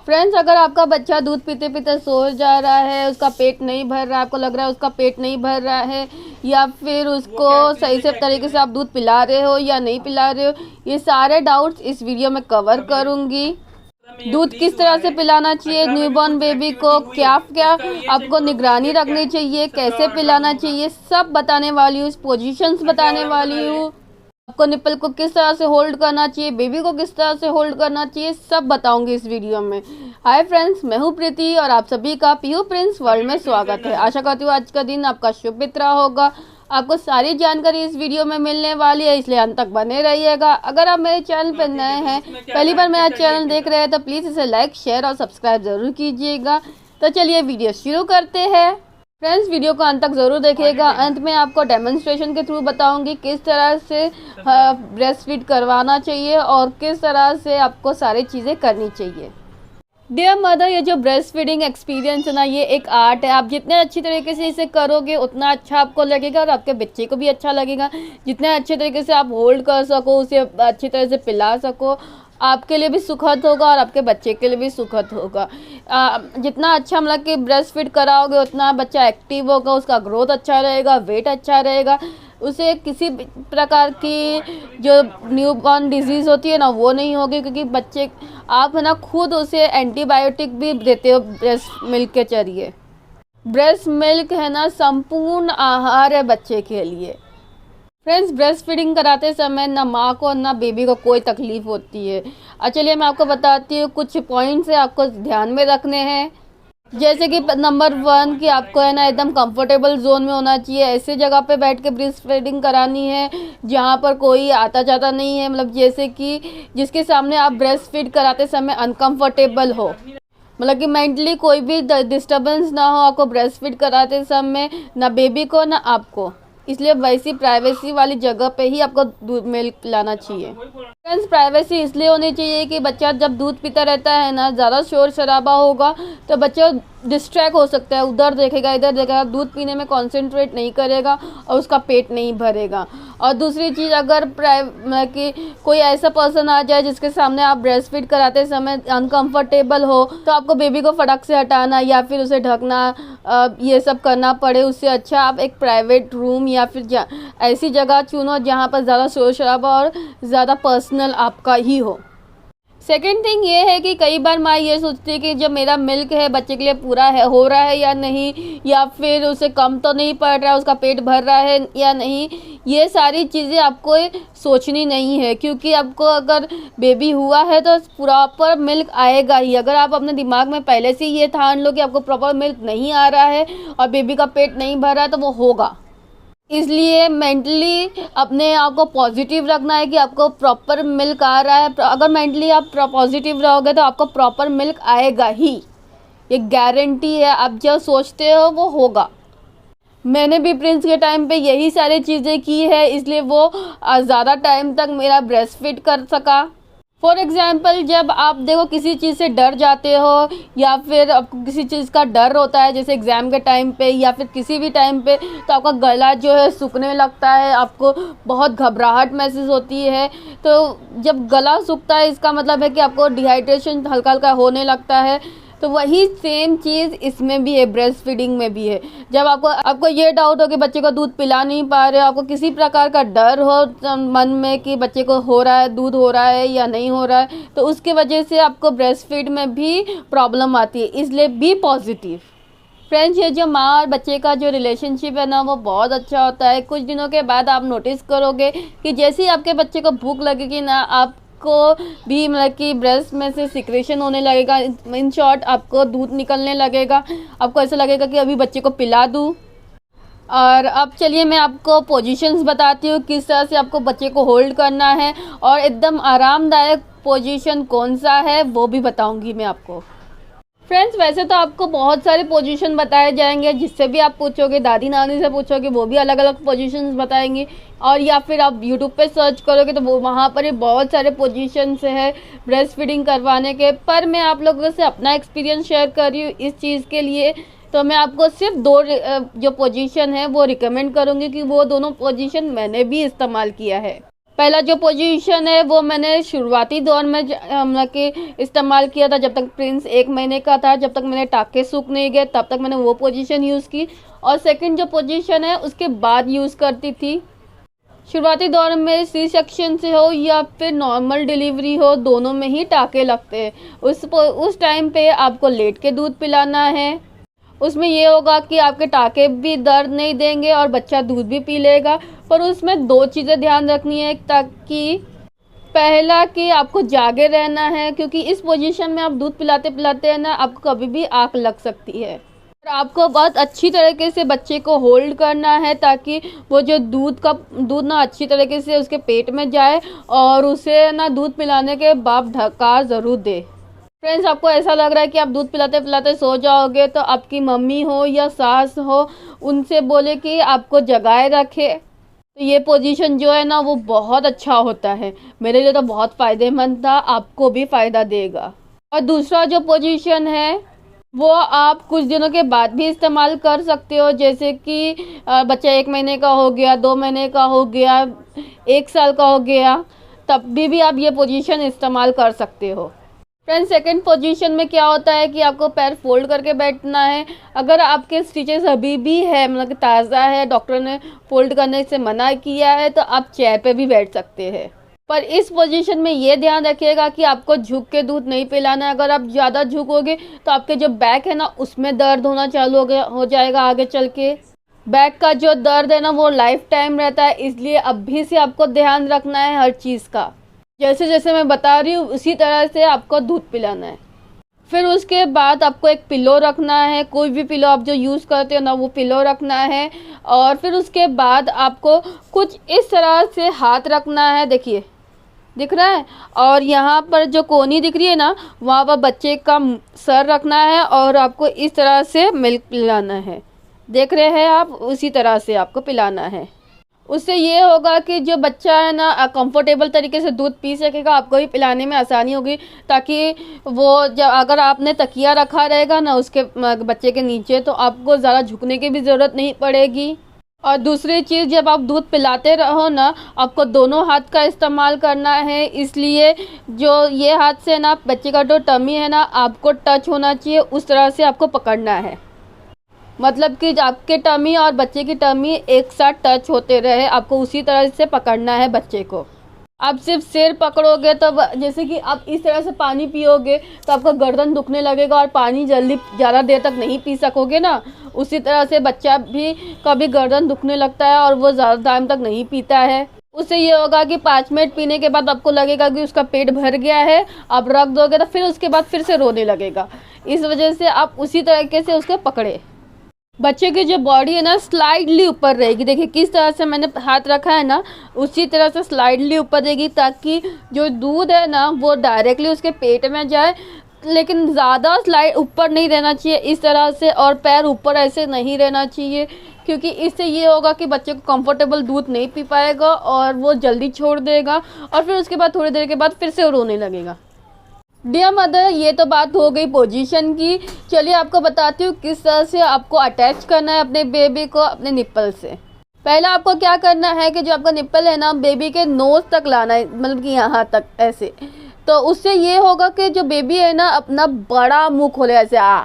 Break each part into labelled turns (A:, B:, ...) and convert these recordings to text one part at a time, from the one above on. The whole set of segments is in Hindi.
A: फ्रेंड्स, अगर आपका बच्चा दूध पीते पीते सो जा रहा है, उसका पेट नहीं भर रहा है, आपको लग रहा है उसका पेट नहीं भर रहा है, या फिर उसको सही से तरीके से आप दूध पिला रहे हो या नहीं पिला रहे हो, ये सारे डाउट्स इस वीडियो में कवर करूंगी। दूध किस तरह से पिलाना चाहिए न्यूबॉर्न बेबी को, क्या क्या आपको निगरानी रखनी चाहिए, कैसे पिलाना चाहिए, सब बताने वाली हूँ। पोजीशंस बताने वाली हूँ, आपको निपल को किस तरह से होल्ड करना चाहिए, बेबी को किस तरह से होल्ड करना चाहिए, सब बताऊंगी इस वीडियो में। हाय फ्रेंड्स, मैं हूँ प्रीति और आप सभी का पीयू प्रिंस वर्ल्ड में स्वागत है। आशा करती हूँ आज का दिन आपका शुभ बीता होगा। आपको सारी जानकारी इस वीडियो में मिलने वाली है, इसलिए अंत तक बने रहिएगा। अगर आप मेरे चैनल पर नए हैं, पहली बार मेरा चैनल देख रहे हैं, तो प्लीज़ इसे लाइक, शेयर और सब्सक्राइब जरूर कीजिएगा। तो चलिए वीडियो शुरू करते हैं। फ्रेंड्स, वीडियो को अंत तक ज़रूर देखिएगा। अंत में आपको डेमोन्स्ट्रेशन के थ्रू बताऊंगी किस तरह से ब्रेस्ट फीड करवाना चाहिए और किस तरह से आपको सारी चीज़ें करनी चाहिए। डियर मदर, ये जो ब्रेस्ट फीडिंग एक्सपीरियंस है ना, ये एक आर्ट है। आप जितने अच्छी तरीके से इसे करोगे उतना अच्छा आपको लगेगा और आपके बच्चे को भी अच्छा लगेगा। जितने अच्छे तरीके से आप होल्ड कर सको, उसे अच्छी तरह से पिला सको, आपके लिए भी सुखद होगा और आपके बच्चे के लिए भी सुखद होगा। जितना अच्छा मतलब कि ब्रेस्ट फीड कराओगे उतना बच्चा एक्टिव होगा, उसका ग्रोथ अच्छा रहेगा, वेट अच्छा रहेगा, उसे किसी प्रकार की जो न्यूबॉर्न डिजीज़ होती है ना वो नहीं होगी। क्योंकि बच्चे आप है ना खुद उसे एंटीबायोटिक भी देते हो ब्रेस्ट मिल्क के जरिए। ब्रेस्ट मिल्क है ना संपूर्ण आहार है बच्चे के लिए। फ्रेंड्स, ब्रेस्ट फीडिंग कराते समय ना माँ को ना बेबी को कोई तकलीफ होती है। चलिए मैं आपको बताती हूँ कुछ पॉइंट्स है आपको ध्यान में रखने हैं। जैसे कि नंबर 1 कि आपको है ना एकदम कंफर्टेबल जोन में होना चाहिए। ऐसे जगह पे बैठ के ब्रेस्ट फीडिंग करानी है जहाँ पर कोई आता जाता नहीं है, मतलब जैसे कि जिसके सामने आप ब्रेस्ट फीड कराते समय अनकंफर्टेबल हो, मतलब कि मेंटली कोई भी डिस्टर्बेंस ना हो आपको ब्रेस्ट फीड कराते समय, ना बेबी को ना आपको। इसलिए वैसी प्राइवेसी वाली जगह पे ही आपको दूध मिल्क पिलाना चाहिए। फ्रेंड्स, प्राइवेसी इसलिए होनी चाहिए कि बच्चा जब दूध पीता रहता है ना, ज़्यादा शोर शराबा होगा तो बच्चा डिस्ट्रैक्ट हो सकता है, उधर देखेगा इधर देखेगा, दूध पीने में कंसंट्रेट नहीं करेगा और उसका पेट नहीं भरेगा। और दूसरी चीज़, अगर कि कोई ऐसा पर्सन आ जाए जिसके सामने आप ब्रेस्ट फीड कराते समय अनकंफर्टेबल हो, तो आपको बेबी को फटक से हटाना या फिर उसे ढकना ये सब करना पड़े। उससे अच्छा आप एक प्राइवेट रूम या फिर ऐसी जगह चुनो जहाँ पर ज़्यादा शोर शराबा और ज़्यादा पर्सनल आपका ही हो। सेकेंड थिंग ये है कि कई बार माँ ये सोचती है कि जब मेरा मिल्क है बच्चे के लिए पूरा है हो रहा है या नहीं, या फिर उसे कम तो नहीं पड़ रहा है, उसका पेट भर रहा है या नहीं। ये सारी चीज़ें आपको सोचनी नहीं है, क्योंकि आपको अगर बेबी हुआ है तो प्रॉपर मिल्क आएगा ही। अगर आप अपने दिमाग में पहले से ये ठान लो कि आपको प्रॉपर मिल्क नहीं आ रहा है और बेबी का पेट नहीं भर रहा है तो वो होगा। इसलिए मेंटली अपने आप को पॉजिटिव रखना है कि आपको प्रॉपर मिल्क आ रहा है। अगर मेंटली आप पॉजिटिव रहोगे तो आपको प्रॉपर मिल्क आएगा ही, ये गारंटी है। आप जो सोचते हो वो होगा। मैंने भी प्रिंस के टाइम पे यही सारी चीज़ें की है, इसलिए वो ज़्यादा टाइम तक मेरा ब्रेस्ट फीड कर सका। फॉर एग्ज़ाम्पल, जब आप देखो किसी चीज़ से डर जाते हो या फिर आपको किसी चीज़ का डर होता है, जैसे एग्ज़ाम के टाइम पे या फिर किसी भी टाइम पे, तो आपका गला जो है सूखने लगता है, आपको बहुत घबराहट महसूस होती है। तो जब गला सूखता है इसका मतलब है कि आपको डिहाइड्रेशन हल्का हल्का होने लगता है। तो वही सेम चीज़ इसमें भी है, ब्रेस्ट फीडिंग में भी है। जब आपको ये डाउट हो कि बच्चे को दूध पिला नहीं पा रहे हो, आपको किसी प्रकार का डर हो मन में कि बच्चे को हो रहा है, दूध हो रहा है या नहीं हो रहा है, तो उसकी वजह से आपको ब्रेस्ट फीड में भी प्रॉब्लम आती है। इसलिए बी पॉजिटिव। फ्रेंड्स, ये जो माँ और बच्चे का जो रिलेशनशिप है ना वो बहुत अच्छा होता है। कुछ दिनों के बाद आप नोटिस करोगे कि जैसे ही आपके बच्चे को भूख लगेगी ना, आपको भी मतलब कि ब्रेस्ट में से सिक्रेशन होने लगेगा। इन शॉर्ट आपको दूध निकलने लगेगा, आपको ऐसा लगेगा कि अभी बच्चे को पिला दूँ। और अब चलिए मैं आपको पोजीशंस बताती हूँ किस तरह से आपको बच्चे को होल्ड करना है, और एकदम आरामदायक पोजीशन कौन सा है वो भी बताऊँगी मैं आपको। फ्रेंड्स, वैसे तो आपको बहुत सारे पोजीशन बताए जाएंगे, जिससे भी आप पूछोगे, दादी नानी से पूछोगे वो भी अलग अलग पोजीशंस बताएंगे, और या फिर आप यूट्यूब पे सर्च करोगे तो वो वहाँ पर ही बहुत सारे पोजीशंस है ब्रेस्ट फीडिंग करवाने के। पर मैं आप लोगों से अपना एक्सपीरियंस शेयर कर रही हूँ इस चीज़ के लिए, तो मैं आपको सिर्फ 2 जो पोजीशन है वो रिकमेंड करूँगी कि वो दोनों पोजीशन मैंने भी इस्तेमाल किया है। पहला जो पोजीशन है वो मैंने शुरुआती दौर में मतलब कि इस्तेमाल किया था, जब तक प्रिंस 1 महीने का था, जब तक मेरे टाँके सूख नहीं गए तब तक मैंने वो पोजीशन यूज़ की। और सेकंड जो पोजीशन है उसके बाद यूज़ करती थी। शुरुआती दौर में सी सेक्शन से हो या फिर नॉर्मल डिलीवरी हो, दोनों में ही टाँके लगते हैं। उस टाइम पे आपको लेट के दूध पिलाना है। उसमें ये होगा कि आपके टाँके भी दर्द नहीं देंगे और बच्चा दूध भी पी लेगा। पर उसमें 2 चीज़ें ध्यान रखनी है, ताकि पहला कि आपको जागे रहना है, क्योंकि इस पोजीशन में आप दूध पिलाते पिलाते है ना, आपको कभी भी आँख लग सकती है। और आपको बहुत अच्छी तरीके से बच्चे को होल्ड करना है, ताकि वो जो दूध ना अच्छी तरीके से उसके पेट में जाए और उसे ना दूध पिलाने के बाद ढकार ज़रूर दे। फ्रेंड्स, आपको ऐसा लग रहा है कि आप दूध पिलाते पिलाते सो जाओगे, तो आपकी मम्मी हो या सास हो, उनसे बोले कि आपको जगाए रखे। तो ये पोजीशन जो है ना वो बहुत अच्छा होता है, मेरे लिए तो बहुत फ़ायदेमंद था, आपको भी फ़ायदा देगा। और दूसरा जो पोजीशन है वो आप कुछ दिनों के बाद भी इस्तेमाल कर सकते हो, जैसे कि बच्चा 1 महीने का हो गया, 2 महीने का हो गया, 1 साल का हो गया, तब भी आप ये पोजीशन इस्तेमाल कर सकते हो। फ्रेंड्स, सेकंड पोजीशन में क्या होता है कि आपको पैर फोल्ड करके बैठना है। अगर आपके स्टिचेस अभी भी है, मतलब कि ताज़ा है, डॉक्टर ने फोल्ड करने से मना किया है, तो आप चेयर पे भी बैठ सकते हैं। पर इस पोजीशन में ये ध्यान रखिएगा कि आपको झुक के दूध नहीं पिलाना है। अगर आप ज़्यादा झुकोगे तो आपके जो बैक है ना उसमें दर्द होना चालू हो जाएगा आगे चल के। बैक का जो दर्द है ना वो लाइफ टाइम रहता है, इसलिए अभी से आपको ध्यान रखना है हर चीज़ का। जैसे जैसे मैं बता रही हूँ उसी तरह से आपको दूध पिलाना है। फिर उसके बाद आपको एक पिलो रखना है, कोई भी पिलो आप जो यूज़ करते हो ना वो पिलो रखना है। और फिर उसके बाद आपको कुछ इस तरह से हाथ रखना है, देखिए दिख रहा है, और यहाँ पर जो कोनी दिख रही है ना वहाँ पर बच्चे का सर रखना है और आपको इस तरह से मिल्क पिलाना है। देख रहे हैं आप, उसी तरह से आपको पिलाना है। उससे ये होगा कि जो बच्चा है ना कंफर्टेबल तरीके से दूध पी सकेगा, आपको भी पिलाने में आसानी होगी। ताकि वो जब अगर आपने तकिया रखा रहेगा ना उसके बच्चे के नीचे, तो आपको ज़्यादा झुकने की भी ज़रूरत नहीं पड़ेगी। और दूसरी चीज़, जब आप दूध पिलाते रहो ना, आपको दोनों हाथ का इस्तेमाल करना है, इसलिए जो ये हाथ से ना बच्चे का जो टमी है ना आपको टच होना चाहिए, उस तरह से आपको पकड़ना है। मतलब कि आपके टमी और बच्चे की टमी एक साथ टच होते रहे, आपको उसी तरह से पकड़ना है बच्चे को। आप सिर्फ सिर पकड़ोगे तो जैसे कि आप इस तरह से पानी पियोगे तो आपका गर्दन दुखने लगेगा और पानी जल्दी ज़्यादा देर तक नहीं पी सकोगे ना, उसी तरह से बच्चा भी कभी गर्दन दुखने लगता है और वो ज़्यादा टाइम तक नहीं पीता है। उससे ये होगा कि 5 मिनट पीने के बाद आपको लगेगा कि उसका पेट भर गया है, आप रख दोगे तो फिर उसके बाद फिर से रोने लगेगा। इस वजह से आप उसी तरीके से उसके पकड़े। बच्चे की जो बॉडी है ना स्लाइडली ऊपर रहेगी, देखिए किस तरह से मैंने हाथ रखा है ना उसी तरह से स्लाइडली ऊपर रहेगी, ताकि जो दूध है ना वो डायरेक्टली उसके पेट में जाए, लेकिन ज़्यादा स्लाइड ऊपर नहीं रहना चाहिए इस तरह से, और पैर ऊपर ऐसे नहीं रहना चाहिए, क्योंकि इससे ये होगा कि बच्चे को कंफर्टेबल दूध नहीं पी पाएगा और वो जल्दी छोड़ देगा और फिर उसके बाद थोड़ी देर के बाद फिर से रोने लगेगा। डियर मदर, ये तो बात हो गई पोजीशन की। चलिए आपको बताती हूँ किस तरह से आपको अटैच करना है अपने बेबी को अपने निप्पल से। पहला आपको क्या करना है कि जो आपका निप्पल है ना बेबी के नोज़ तक लाना है, मतलब कि यहाँ तक ऐसे। तो उससे ये होगा कि जो बेबी है ना अपना बड़ा मुंह खोले ऐसे आ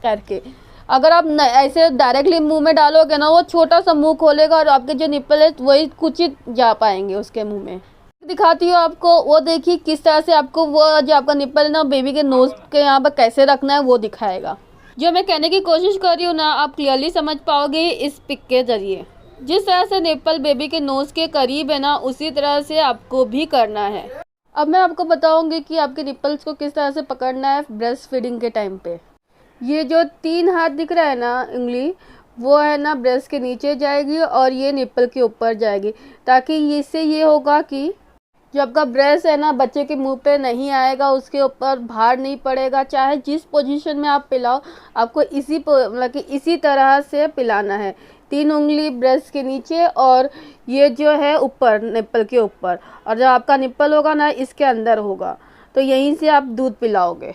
A: करके। अगर आप ऐसे डायरेक्टली मुंह में डालोगे ना वो छोटा सा मुंह खोलेगा और आपके जो निप्पल है वही कुछ ही जा पाएंगे उसके मुँह में। दिखाती हूँ आपको, वो देखिए किस तरह से आपको वो जो आपका निप्पल है ना बेबी के नोज़ के यहाँ पर कैसे रखना है वो दिखाएगा। जो मैं कहने की कोशिश कर रही हूँ ना आप क्लियरली समझ पाओगे इस पिक के ज़रिए। जिस तरह से निप्पल बेबी के नोज़ के करीब है ना उसी तरह से आपको भी करना है। अब मैं आपको बताऊँगी कि आपके निप्पल्स को किस तरह से पकड़ना है ब्रेस्ट फीडिंग के टाइम पे। ये जो 3 हाथ दिख रहा है ना उंगली, वो है ना ब्रेस्ट के नीचे जाएगी और ये निप्पल के ऊपर जाएगी, ताकि इससे ये होगा कि जो आपका ब्रेस्ट है ना बच्चे के मुंह पे नहीं आएगा, उसके ऊपर भार नहीं पड़ेगा। चाहे जिस पोजीशन में आप पिलाओ आपको मतलब कि इसी तरह से पिलाना है। 3 उंगली ब्रेस्ट के नीचे और ये जो है ऊपर निप्पल के ऊपर, और जब आपका निप्पल होगा ना इसके अंदर होगा, तो यहीं से आप दूध पिलाओगे।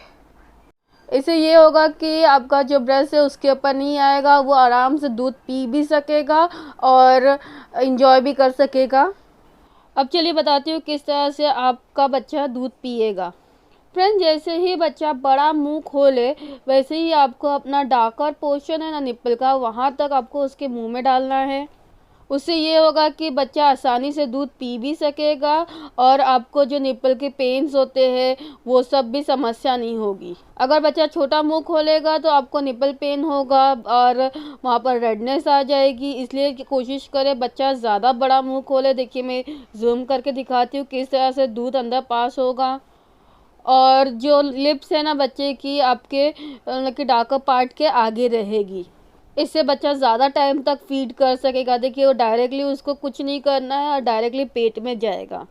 A: इससे ये होगा कि आपका जो ब्रेस्ट है उसके ऊपर नहीं आएगा, वो आराम से दूध पी भी सकेगा और इंजॉय भी कर सकेगा। अब चलिए बताती हूँ किस तरह से आपका बच्चा दूध पिएगा। फ्रेंड, जैसे ही बच्चा बड़ा मुंह खोले वैसे ही आपको अपना डार्कर पोर्शन है ना निप्पल का, वहाँ तक आपको उसके मुंह में डालना है। उससे ये होगा कि बच्चा आसानी से दूध पी भी सकेगा और आपको जो निप्पल के पेन्स होते हैं वो सब भी समस्या नहीं होगी। अगर बच्चा छोटा मुंह खोलेगा तो आपको निप्पल पेन होगा और वहाँ पर रेडनेस आ जाएगी, इसलिए कोशिश करें बच्चा ज़्यादा बड़ा मुंह खोले। देखिए मैं जूम करके दिखाती हूँ किस तरह से दूध अंदर पास होगा। और जो लिप्स है ना बच्चे की, आपके मतलब कि डार्कर पार्ट के आगे रहेगी। इससे बच्चा ज़्यादा टाइम तक फीड कर सकेगा। देखिए वो डायरेक्टली उसको कुछ नहीं करना है और डायरेक्टली पेट में जाएगा।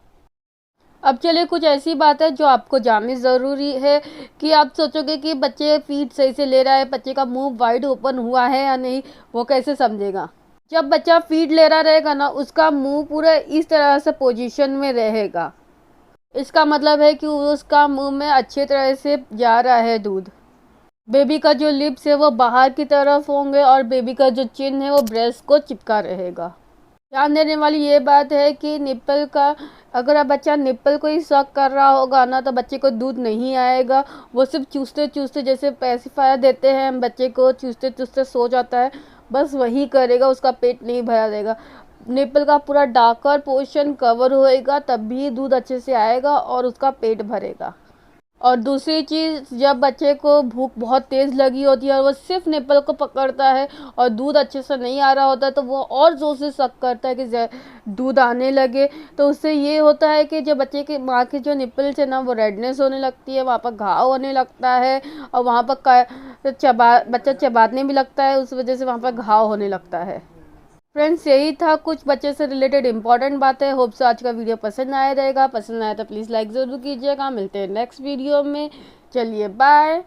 A: अब चलिए कुछ ऐसी बात है जो आपको जाननी ज़रूरी है कि आप सोचोगे कि बच्चे फीड सही से ले रहा है, बच्चे का मुंह वाइड ओपन हुआ है या नहीं, वो कैसे समझेगा। जब बच्चा फीड ले रहा रहेगा ना, उसका मुंह पूरा इस तरह से पोजीशन में रहेगा। इसका मतलब है कि उसका मुंह में अच्छी तरह से जा रहा है दूध। बेबी का जो लिप्स है वो बाहर की तरफ होंगे और बेबी का जो चिन है वो ब्रेस्ट को चिपका रहेगा। ध्यान देने वाली ये बात है कि निप्पल का, अगर आप बच्चा निप्पल को ही सक कर रहा होगा ना तो बच्चे को दूध नहीं आएगा। वो सिर्फ चूसते चूसते, जैसे पैसिफायर देते हैं हम बच्चे को, चूसते चूसते सो जाता है, बस वही करेगा, उसका पेट नहीं भरा रहेगा। निप्पल का पूरा डार्कर पोर्शन कवर होएगा तब भी दूध अच्छे से आएगा और उसका पेट भरेगा। और दूसरी चीज़, जब बच्चे को भूख बहुत तेज़ लगी होती है और वो सिर्फ निप्पल को पकड़ता है और दूध अच्छे से नहीं आ रहा होता है तो वो और ज़ोर से सक करता है कि दूध आने लगे। तो उससे ये होता है कि जो बच्चे के माँ के जो निप्पल्स है ना वो रेडनेस होने लगती है, वहाँ पर घाव होने लगता है और वहाँ पर बच्चा चबाने भी लगता है, उस वजह से वहाँ पर घाव होने लगता है। फ्रेंड्स, यही था कुछ बच्चे से रिलेटेड इंपॉर्टेंट बातें। होप से आज का वीडियो पसंद आया रहेगा। पसंद आया तो प्लीज़ लाइक ज़रूर कीजिएगा। मिलते हैं नेक्स्ट वीडियो में। चलिए बाय।